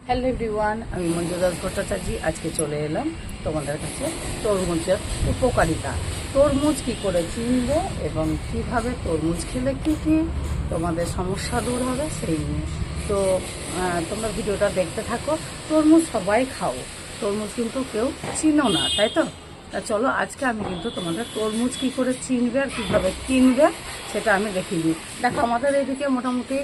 Hello everyone, আমি মঞ্জু দাস ভট্টাচার্য। আজকে চলে এলাম তোমাদের কাছে তরমুজের উপকারিতা, তরমুজ কি করে চিনবে এবং কিভাবে তরমুজ খেলে কি কি তোমাদের সমস্যা দূর হবে সেই নিয়ে। তো তোমরা ভিডিওটা দেখতে থাকো। তরমুজ সবাই খাও, তরমুজ কিন্তু কেউ চিনো না, তাই তো? তা চলো, আজকে আমি কিন্তু তোমাদের তরমুজ কী করে চিনবে আর কীভাবে কিনবে সেটা আমি দেখিয়ে দিই। দেখো, আমাদের এদিকে মোটামুটি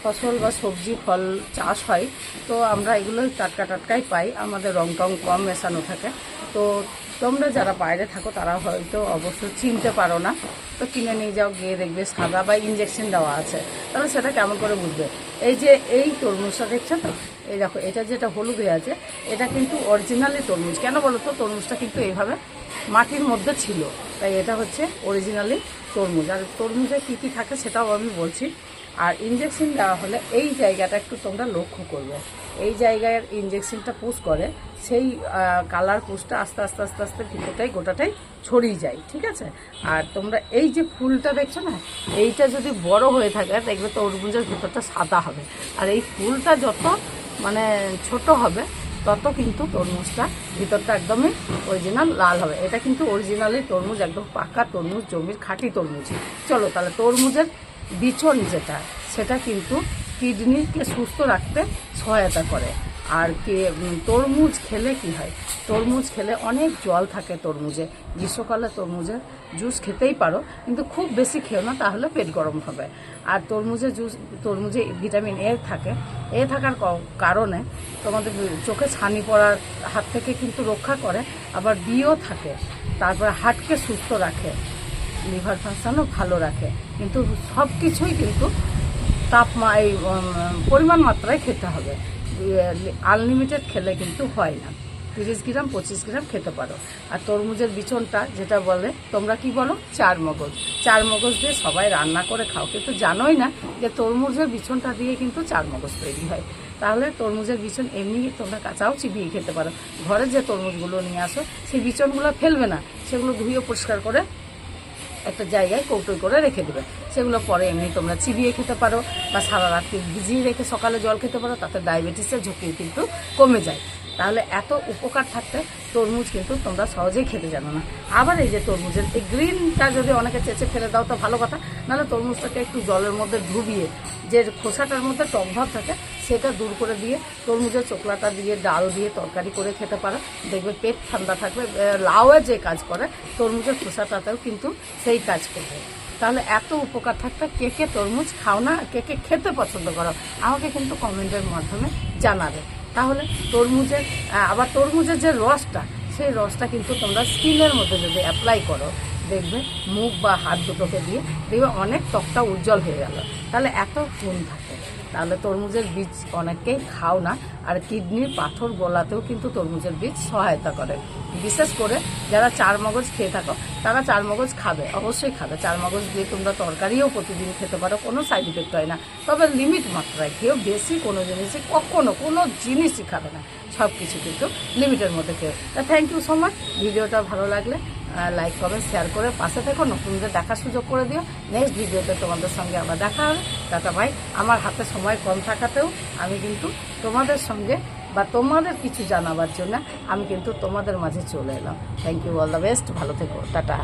ফসল বা সবজি ফল চাষ হয়, তো আমরা এগুলোই টাটকা টাটকাই পাই, আমাদের রং টং কম মেশানো থাকে। তো তোমরা যারা বাইরে থাকো তারা হয়তো অবশ্যই চিনতে পারো না, তো কিনে নিয়ে যাও, গিয়ে দেখবে সাদা বা ইঞ্জেকশন দেওয়া আছে, তাহলে সেটা কেমন করে বুঝবে? এই যে এই তরমুজটা দেখছো তো, এই দেখো, এটা যেটা হলুদ হয়ে আছে, এটা কিন্তু অরিজিনালি তরমুজ। কেন বলো তো? তরমুজটা কিন্তু এইভাবে মাটির মধ্যে ছিল, তাই এটা হচ্ছে অরিজিনালি তরমুজ। আর তরমুজে কী কী থাকে সেটাও আমি বলছি। আর ইঞ্জেকশন দেওয়া হলে এই জায়গাটা একটু তোমরা লক্ষ্য করবে, এই জায়গায় ইঞ্জেকশনটা পুশ করে, সেই কালার পুশটা আস্তে আস্তে আস্তে আস্তে ভিতরটাই গোটাটাই ছড়িয়ে যায়, ঠিক আছে? আর তোমরা এই যে ফুলটা দেখছো না, এইটা যদি বড় হয়ে থাকে দেখবে তরমুজের ভিতরটা সাদা হবে, আর এই ফুলটা যত ছোট হবে তত কিন্তু তরমুজটা ভিতরটা একদমই অরিজিনাল লাল হবে। এটা কিন্তু অরিজিনালি তরমুজ, একদম পাকা তরমুজ, জমির খাঁটি তরমুজ। চলো তাহলে, তরমুজের বিচন যেটা, সেটা কিন্তু কিডনিকে সুস্থ রাখতে সহায়তা করে। আর তরমুজ খেলে কি হয়? তরমুজ খেলে অনেক জল থাকে তরমুজে। গ্রীষ্মকালে তরমুজের জুস খেতেই পারো, কিন্তু খুব বেশি খেও না, তাহলে পেট গরম হবে। আর তরমুজে ভিটামিন এ থাকে। এ থাকার কারণে তোমাদের চোখে ছানি পড়ার হাত থেকে কিন্তু রক্ষা করে, আবার বিও থাকে। তারপরে হার্টকে সুস্থ রাখে, লিভার ফাংশনও ভালো রাখে। কিন্তু সব কিছুই কিন্তু এই পরিমাণ মাত্রায় খেতে হবে। আনলিমিটেড খেলে কিন্তু হয় না। 30 গ্রাম 25 গ্রাম খেতে পারো। আর তরমুজের বিচনটা যেটা বলে, তোমরা কি বলো? চার মগজ দিয়ে সবাই রান্না করে খাও, কিন্তু জানোই না যে তরমুজের বিচনটা দিয়ে কিন্তু চার মগজ তৈরি হয়। তাহলে তরমুজের বিচন এমনি তোমরা কাঁচাও চিবিয়ে খেতে পারো। ঘরে যে তরমুজগুলো নিয়ে আসো, সেই বিচনগুলো ফেলবে না, সেগুলো ধুয়ে পরিষ্কার করে একটা জায়গায় কৌটোয় করে রেখে দেবে। সেগুলো পরে এমনি তোমরা চিবিয়ে খেতে পারো, বা সারা রাত্রি ভিজিয়ে রেখে সকালে জল খেতে পারো, তাতে ডায়াবেটিসের ঝুঁকি কিন্তু কমে যায়। তাহলে এত উপকার থাকতে তরমুজ কিন্তু তোমরা সহজেই খেতে জানো না। আবার এই যে তরমুজের এই গ্রিনটা যদি অনেকে চেঁচে ফেলে দাও তো ভালো কথা, নাহলে তরমুজটাকে একটু জলের মধ্যে ডুবিয়ে, যে খোসাটার মধ্যে টক ভাব থাকে সেটা দূর করে দিয়ে তরমুজের চোকলাটা দিয়ে ডাল দিয়ে তরকারি করে খেতে পারো, দেখবে পেট ঠান্ডা থাকবে। লাউয়ে যে কাজ করে, তরমুজের খোসাটাতেও কিন্তু সেই কাজ করবে। তাহলে এত উপকার থাকতে কে কে তরমুজ খাও না, কে কে খেতে পছন্দ করো, আমাকে কিন্তু কমেন্টের মাধ্যমে জানাবে। তাহলে তরমুজের যে রসটা, সেই রসটা কিন্তু তোমরা স্কিনের মধ্যে যদি অ্যাপ্লাই করো, দেখবে মুখ বা হাত দুটোকে দিয়ে দেখবে অনেক ত্বকটা উজ্জ্বল হয়ে গেল। তাহলে এত গুণ থাকে। তাহলে তরমুজের বীজ অনেকেই খাও না। আর কিডনির পাথর গলাতেও কিন্তু তরমুজের বীজ সহায়তা করে। বিশেষ করে যারা চার মগজ খেয়ে থাকো, তারা চার মগজ খাবে, অবশ্যই খাবে। চার মগজ দিয়ে তোমরা তরকারিও প্রতিদিন খেতে পারো, কোনো সাইড ইফেক্ট হয় না। তবে লিমিট মাত্রায় খেয়েও, বেশি কোনো জিনিসই খাবে না। সব কিছু কিন্তু লিমিটের মধ্যে খেয়ে। তা থ্যাংক ইউ সো মাচ। ভিডিওটা ভালো লাগলে লাইক কমেন্ট শেয়ার করে পাশে থেকো, নতুনদের দেখার সুযোগ করে দিও। নেক্সট ভিডিওতে তোমাদের সঙ্গে আবার দেখা হবে। Tata bye. আমার হাতে সময় কম থাকাতেও আমি কিন্তু তোমাদের সঙ্গে বা তোমাদের কিছু জানাবার জন্য আমি কিন্তু তোমাদের মাঝে চলে এলাম। Thank you, all the best, ভালো থেকো, টাটা।